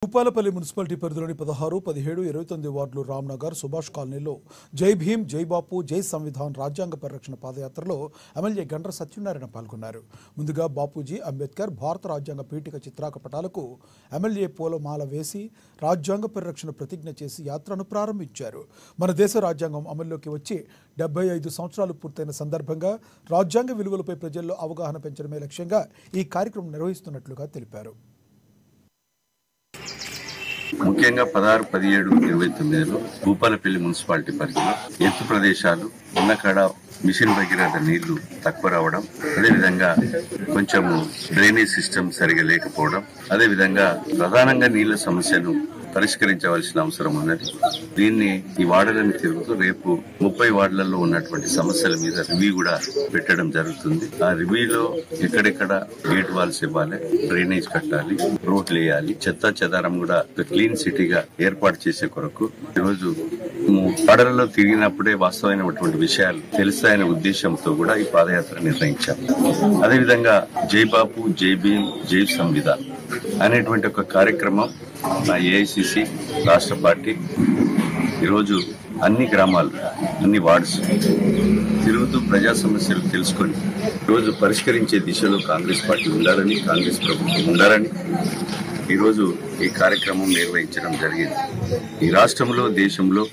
Bhupalpally municipality పరిధిలోని 16, 17, 29 వార్డులు రామ్నగర్, సుభాష్ కాలనీలో జై భీమ్, జై బాపు, జై సంవిధాన్ రాజ్యాంగ పరిరక్షణ పాదయాత్రలో ఎమ్మెల్యే గండ్ర సత్యనారాయణ పాల్గొన్నారు. ముందుగా బాపూజీ, అంబేద్కర్, భారత రాజ్యాంగ పీఠిక చిత్రపటాలకు ఎమ్మెల్యే పూలమాల వేసి రాజ్యాంగ పరిరక్షణ ప్రతిజ్ఞ చేసి యాత్రను ప్రారంభించారు. మన దేశ రాజ్యాంగం అమల్లోకి వచ్చి 75 సంవత్సరాలు పూర్తయిన సందర్భంగా రాజ్యాంగ విలువలపై ప్రజల్లో అవగాహన పెంచడమే లక్ష్యంగా ఈ కార్యక్రమం నిర్వహిస్తున్నట్లుగా తెలిపారు. ముఖ్యంగా 16, 17, 29లో భూపాలపల్లి మున్సిపాలిటీ పరిధిలో ఎత్తు ప్రదేశాలు ఉన్న కాడ మిషన్ భగీరథ నీళ్లు తక్కువ రావడం, అదేవిధంగా కొంచెము డ్రైనేజ్ సిస్టమ్ సరిగా లేకపోవడం, అదేవిధంగా ప్రధానంగా నీళ్ల సమస్యను పరిష్కరించవలసిన అవసరం ఉన్నది. దీన్ని ఈ వార్డులను తిరుగుతూ రేపు 30 వార్డులలో ఉన్నటువంటి సమస్యల మీద రివ్యూ కూడా పెట్టడం జరుగుతుంది. ఆ రివ్యూలో ఎక్కడెక్కడ గేట్ వాల్స్ ఇవ్వాలి, డ్రైనేజ్ కట్టాలి, రోడ్లు వేయాలి, చెత్త చెదారం కూడా క్లీన్ సిటీగా ఏర్పాటు చేసే కొరకు ఈరోజు వార్డులలో తిరిగినప్పుడే వాస్తవమైనటువంటి విషయాలు తెలుస్తాయనే ఉద్దేశంతో కూడా ఈ పాదయాత్ర నిర్వహించాం. అదేవిధంగా జై బాపు, జై భీమ్, జై సంవిధాన్ అనేటువంటి ఒక కార్యక్రమం నా ఏఐసిసి రాష్ట్ర పార్టీ ఈరోజు అన్ని గ్రామాలు, అన్ని వార్డ్స్ తిరుగుతూ ప్రజా సమస్యలు తెలుసుకొని ఈరోజు పరిష్కరించే దిశలో కాంగ్రెస్ పార్టీ ఉండాలని, కాంగ్రెస్ ప్రభుత్వం ఉండాలని ఈరోజు ఈ కార్యక్రమం నిర్వహించడం జరిగింది. ఈ రాష్ట్రంలో, దేశంలో